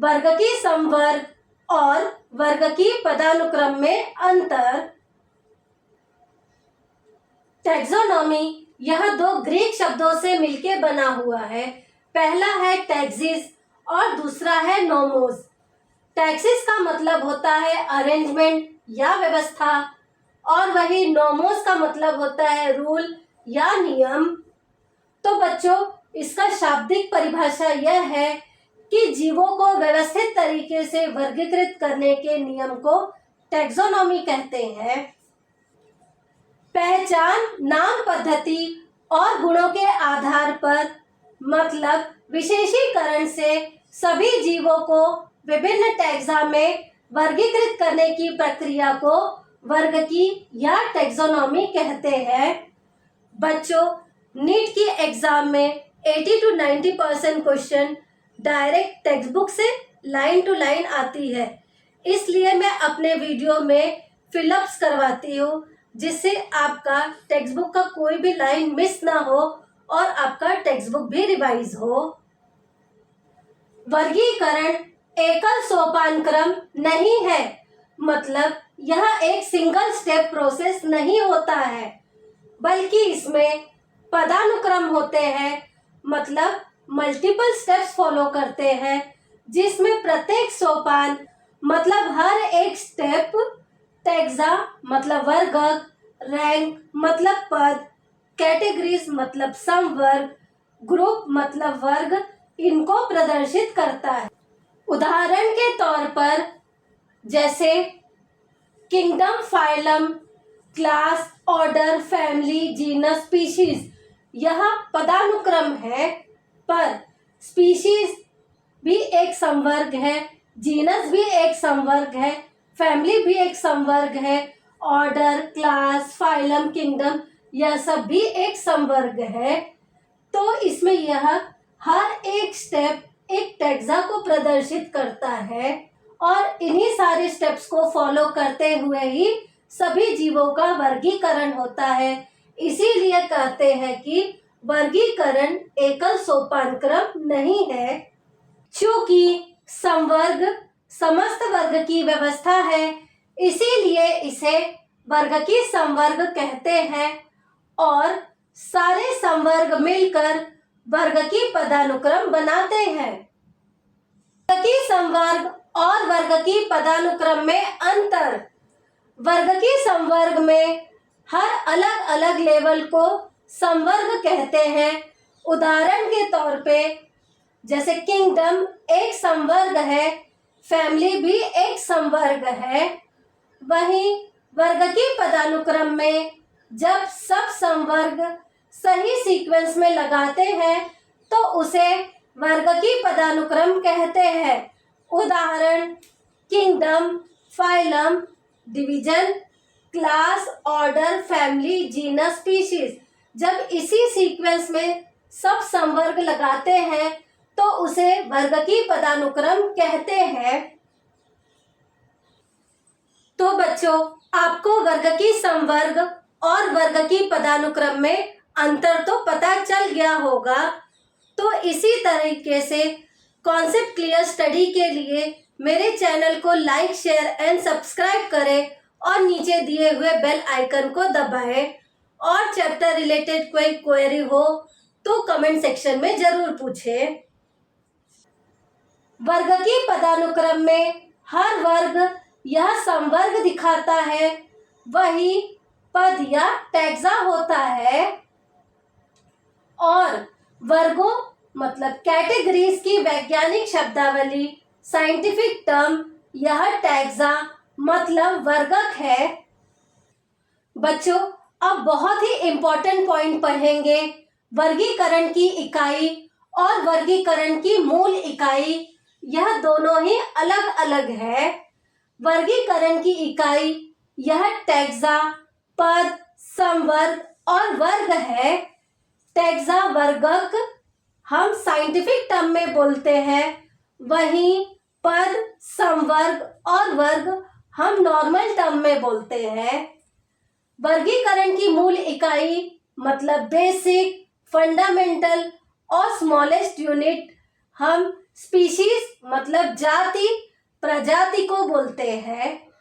वर्ग की समवर्ग और वर्ग की पदानुक्रम में अंतर। टैक्सोनॉमी यह दो ग्रीक शब्दों से मिलकर बना हुआ है। पहला है टैक्सिस और दूसरा है नोमोस। टैक्सिस का मतलब होता है अरेंजमेंट या व्यवस्था और वही नोमोस का मतलब होता है रूल या नियम। तो बच्चों, इसका शाब्दिक परिभाषा यह है कि जीवों को व्यवस्थित तरीके से वर्गीकृत करने के नियम को टैक्सोनॉमी कहते हैं। पहचान नाम पद्धति और गुणों के आधार पर मतलब विशेषीकरण से सभी जीवों को विभिन्न टैक्सा में वर्गीकृत करने की प्रक्रिया को वर्गकी या टैक्सोनॉमी कहते हैं। बच्चों, नीट की एग्जाम में 80 to 90% question direct text book से लाइन टू लाइन आती है, इसलिए मैं अपने वीडियो में फिलअप्स करवाती हूँ जिससे आपका टेक्स्ट बुक का कोई भी लाइन मिस ना हो और आपका टेक्स्ट बुक भी रिवाइज हो। वर्गीकरण एकल सोपान क्रम नहीं है, मतलब यह एक सिंगल स्टेप प्रोसेस नहीं होता है, बल्कि इसमें पदानुक्रम होते हैं, मतलब मल्टीपल स्टेप्स फॉलो करते हैं, जिसमें प्रत्येक सोपान मतलब हर एक स्टेप, टैक्सा मतलब वर्गक, रैंक मतलब पद, कैटेगरीज मतलब समवर्ग, ग्रुप मतलब वर्ग, इनको प्रदर्शित करता है। उदाहरण के तौर पर जैसे kingdom, phylum, class, order, family, genus, species, यह पदानुक्रम है, पर स्पीशीज भी एक समवर्ग है, जीनस भी एक समवर्ग है, फैमिली भी एक समवर्ग है, ऑर्डर, क्लास, फाइलम, किंगडम यह सब भी एक समवर्ग है। तो इसमें यह हर एक स्टेप एक टैक्सा को प्रदर्शित करता है और इन्हीं सारे स्टेप्स को फॉलो करते हुए ही सभी जीवों का वर्गीकरण होता है। इसीलिए कहते हैं कि वर्गीकरण एकल सोपान क्रम नहीं है। चूंकि समवर्ग समस्त वर्ग की व्यवस्था है, इसीलिए इसे वर्ग की समवर्ग कहते हैं और सारे समवर्ग मिलकर वर्ग की पदानुक्रम बनाते हैं। वर्ग की समवर्ग और वर्ग की पदानुक्रम में अंतर। वर्ग की समवर्ग में हर अलग अलग लेवल को समवर्ग कहते हैं। उदाहरण के तौर पे जैसे किंगडम एक समवर्ग है, फैमिली भी एक समवर्ग है। वहीं वर्ग की पदानुक्रम में जब सब समवर्ग सही सीक्वेंस में लगाते हैं तो उसे वर्ग की पदानुक्रम कहते हैं। उदाहरण kingdom, phylum, division, class, order, family, genus, species, जब इसी सीक्वेंस में सब समवर्ग लगाते हैं तो उसे वर्ग की पदानुक्रम कहते हैं। तो बच्चों, आपको वर्ग की समवर्ग और वर्ग की पदानुक्रम में अंतर तो पता चल गया होगा। तो इसी तरीके से कॉन्सेप्ट क्लियर स्टडी के लिए मेरे चैनल को लाइक, शेयर एंड सब्सक्राइब करें और नीचे दिए हुए बेल आइकन को दबाएं। और चैप्टर रिलेटेड कोई क्वेरी हो तो कमेंट सेक्शन में जरूर पूछें। वर्ग की पदानुक्रम में हर वर्ग यह समवर्ग दिखाता है, वही पद या टैक्सा होता है। और वर्गों मतलब कैटेगरीज की वैज्ञानिक शब्दावली, साइंटिफिक टर्म, यह टैक्सा मतलब वर्गक है। बच्चों, अब बहुत ही इम्पोर्टेंट पॉइंट पढ़ेंगे। वर्गीकरण की इकाई और वर्गीकरण की मूल इकाई, यह दोनों ही अलग अलग है। वर्गीकरण की इकाई यह टैक्सा, पद, समवर्ग और वर्ग है। टैक्सा वर्गक हम साइंटिफिक टर्म में बोलते हैं, वहीं पद, समवर्ग और वर्ग हम नॉर्मल टर्म में बोलते हैं। वर्गीकरण की मूल इकाई मतलब बेसिक, फंडामेंटल और स्मॉलेस्ट यूनिट हम स्पीशीज मतलब जाति प्रजाति को बोलते हैं